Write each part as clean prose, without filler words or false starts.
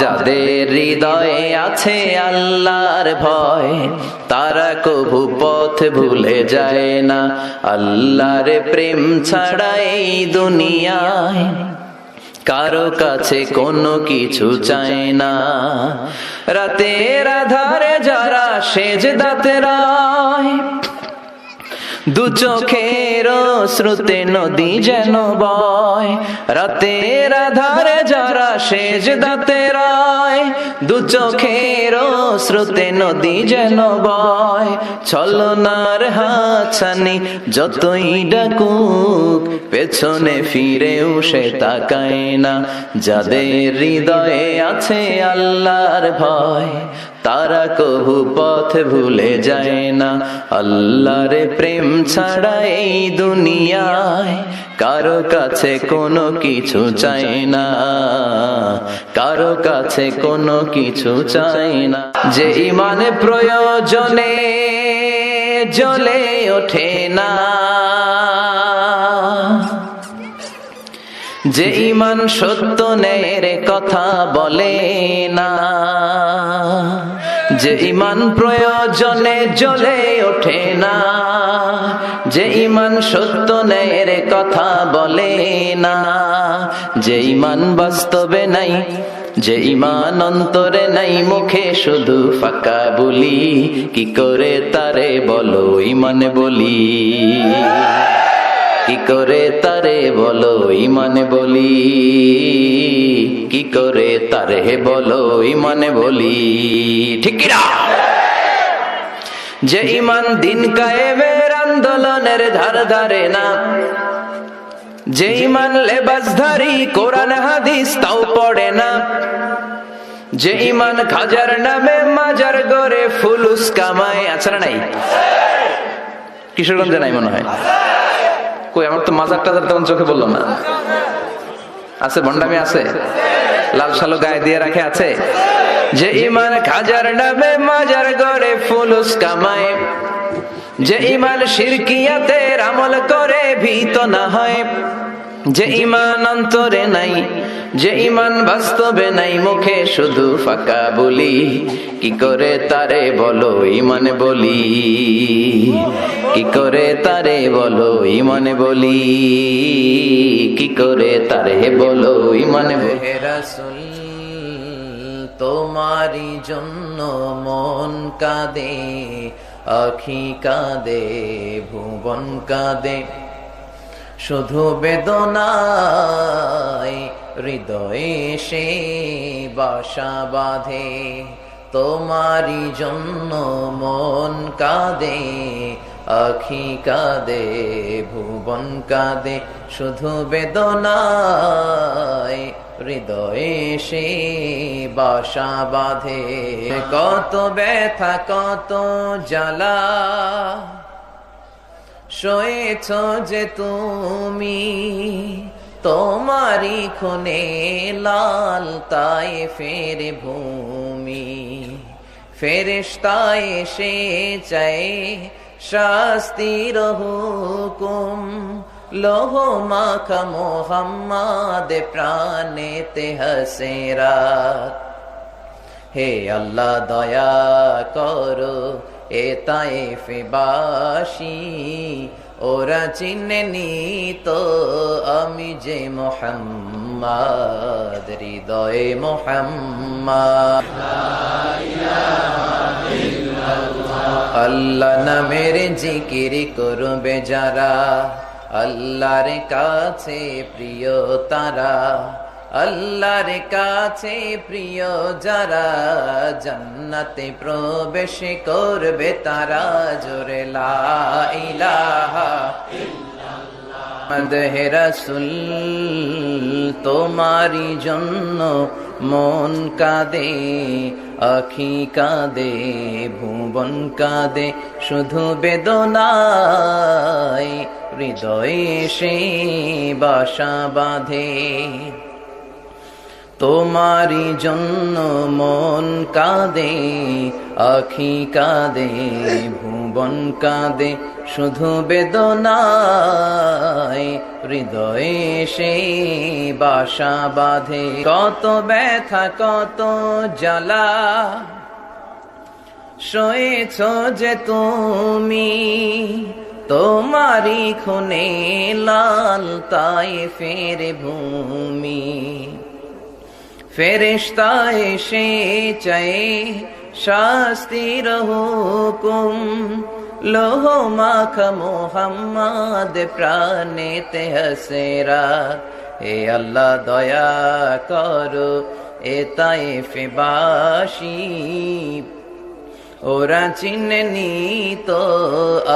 যাদের হৃদয়ে আছে আল্লাহর ভয়, তারা কভু পথ ভুলে যায় না। আল্লাহর প্রেম ছাড়া এই দুনিয়ায় কারো কাছে কোনো কিছু চায় না। রাতের আধারে যারা সেজদাতে রয়, দু চোখের শ্রুতে নদী যেন বয়। রাতের আধারে যারা সেজদাতে রয়, দু চোখের শ্রুতে নদী যেন বয়। ছলনার হাতছানি যতই ডাকুক, পেছনে ফিরেও সে তাকায় না। যাদের হৃদয়ে আছে আল্লাহর ভয়, তারা কভু পথ ভুলে যায় না। আল্লাহর প্রেম ছাড়া এই দুনিয়ায় কারো কাছে কোনো কিছু চাই না, কারো কাছে কোনো কিছু চাই না। যে ইমানে প্রয়োজনে জ্বলে ওঠে না, যে ইমান সত্য ন্যায়ের কথা বলে না, যে ইমান প্রয়োজনে জ্বলে ওঠে না, যে ইমান সত্য ন্যায়ের কথা বলে না, যে ইমান বাস্তবে নাই, যে ইমান অন্তরে নাই, মুখে শুধু ফাঁকা বলি, কি করে তারে বলো ইমান বলি, কি করে তারে বলো ইমান বলি, কি করে তারে বলো ইমান বলি। ঠিক কি না? যে ইমান দিন কায়েমের আন্দোলনের ধার ধারে না, যে ইমান লেবাসধারী কোরআন হাদিস তাও পড়ে না, যে ইমান খাজার নামে মাজার গড়ে ফুলুস কামায়। আছে না নাই? কিশোরগঞ্জে নাই মনে হয়। কই, আমার তো মাজার টাজার তেমন চোখে বললো না। আছে, ভণ্ডামি আছে, লাল সালো গায়ে দিয়ে রাখে আছে। যে ইমান খাজার নামে মাজার গড়ে ফুলুস কামায়, যে ইমান শিরকিয়াতের আমল করে ভীত না হয়, যে ইমান অন্তরে নাই, যে ইমান বাস্তবে নাই, মুখে শুধু ফাঁকা বলি, কি করে তারে বলো ইমান বলি, কি করে তারে বলো ইমান বলি, কি করে তারে বলো ইমান বলি। রাসূল তোমারি জন্য মন কাঁদে, আখি কাঁদে, ভুবন কাঁদে, শুধু বেদনায় হৃদয়ে সে বাসা বাঁধে। তোমারি জন্য মন কাঁদে, আখি কাঁদে, ভুবন কাঁদে, শুধু বেদনায় হৃদয়ে সে বাসা বাঁধে। কত ব্যথা কত জ্বালা সয়েছ যে তুমি, তোমারি খুনে লাল তায়েফের ভূমি। ফেরেশতা এসে চায় শাস্তির হুকুম, লোহ মাখা মোহাম্মদ প্রাণেতে হাসে রাত। হে আল্লাহ দয়া করো এ তায়েফবাসী, ওরা চিনেনি তো আমি যে মোহাম্মদ, হৃদয়ে মোহাম্মদ। আল্লাহ নামের জিকির করবে যারা, আল্লাহর কাছে প্রিয় তারা, আল্লাহর কাছে প্রিয় যারা, জান্নাতে প্রবেশ করবে তারা। জোরে লা ইলাহা ইল্লাল্লাহ। মদহে রাসূল তোমারি জন্য মন কাঁদে, আখি কাঁদে, ভুবন কাঁদে, শুধু বেদনায় হৃদয়ে সে বাসা বাঁধে। তোমারি জন্য মন কাঁদে, আখি কাঁদে, ভুবন কাঁদে, শুধু বেদনায় হৃদয়ে সে বাসা বাঁধে, কত ব্যথা কত জ্বালা সয়েছ যে তুমি, তোমারি খুনে লাল তায়েফের ভূমি। ফেরেশতা এসে চায় শাস্তির হুকুম, লোহ মাখা মোহাম্মদ প্রাণেতে হাসেরা। হে আল্লাহ দয়া করো এ তায়েফবাসী, ওরা চিনেনি তো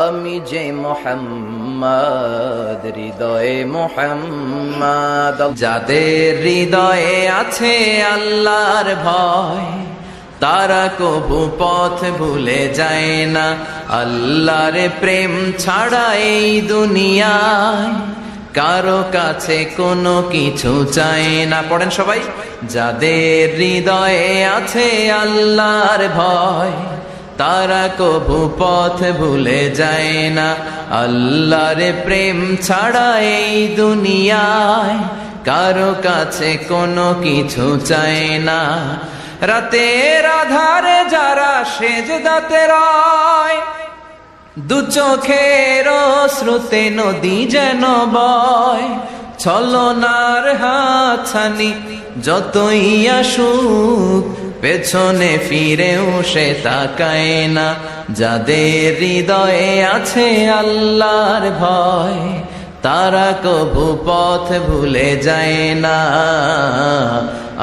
আমি যে মোহাম্মদ, হৃদয়ে মোহাম্মদ। যাদের হৃদয়ে আছে আল্লাহর ভয়, তারা কবু পথ ভুলে যায় না। আল্লাহর প্রেম ছাড়া এই দুনিয়ায় কারো কাছে কোনো কিছু চায় না। পড়েন সবাই। যাদের হৃদয়ে আছে আল্লাহর ভয়, তারা কবু পথ ভুলে যায় না। আল্লাহর প্রেম ছাড়া এই দুনিয়ায় কারো কাছে কোনো কিছু চায় না। রাতের আধারে যারা সেজদাতে রয়, দু চোখের শ্রুতে নদী যেন বয়। ছলনার হাতছানি যতই আসুক, পেছনে ফিরেও সে তাকায় না। যাদের হৃদয়ে আছে আল্লাহর ভয়, তারা কবু পথ ভুলে যায় না।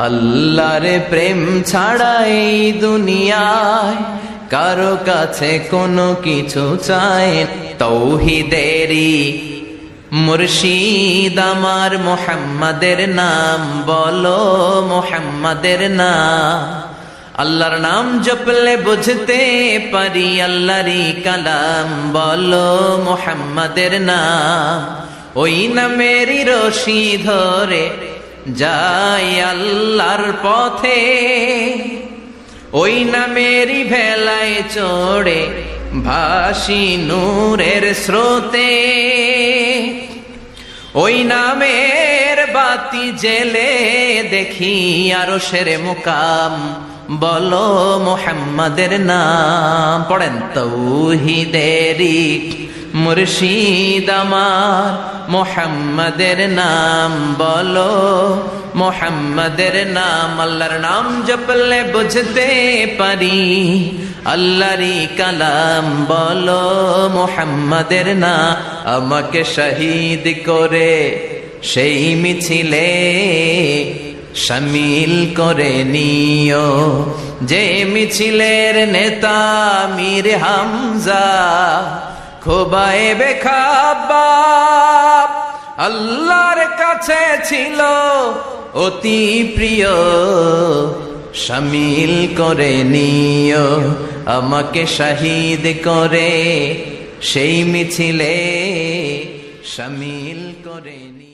আল্লাহর প্রেম ছাড়া এই দুনিয়ায় কারো কাছে কোনো কিছু চায়। তৌহিদেরি মুর্শিদ আমার মোহাম্মদের নাম বলো, মোহাম্মদের নাম। আল্লাহর নাম জপলে বুঝতে পারি আল্লাহরই কালাম, বলো মোহাম্মদের নাম। ওই নামেরই রশি ধরে যাই আল্লাহর পথে, ওই নামেরই ভেলায় চড়ে ভাসি নূরের স্রোতে। ওই নামের বাতি জেলে দেখি আরশের মুকাম, বলো মোহাম্মদের নাম। পড়েন। তৌহিদেরি মুর্শিদ আমার মোহাম্মদের নাম বলো, মোহাম্মদের নাম। আল্লাহর নাম জপলে বুঝতে পারি আল্লাহরই কালাম, বলো মোহাম্মদের নাম। আমাকে শহীদ করে সেই মিছিলে শামিল করে নিও, যে মিছিলের নেতা মীর হামজা খোবায়েবে খাব্বাব। আল্লাহর কাছে ছিল অতি প্রিয়, শামিল করে নিও। আমাকে শহীদ করে সেই মিছিলে শামিল করে নিও।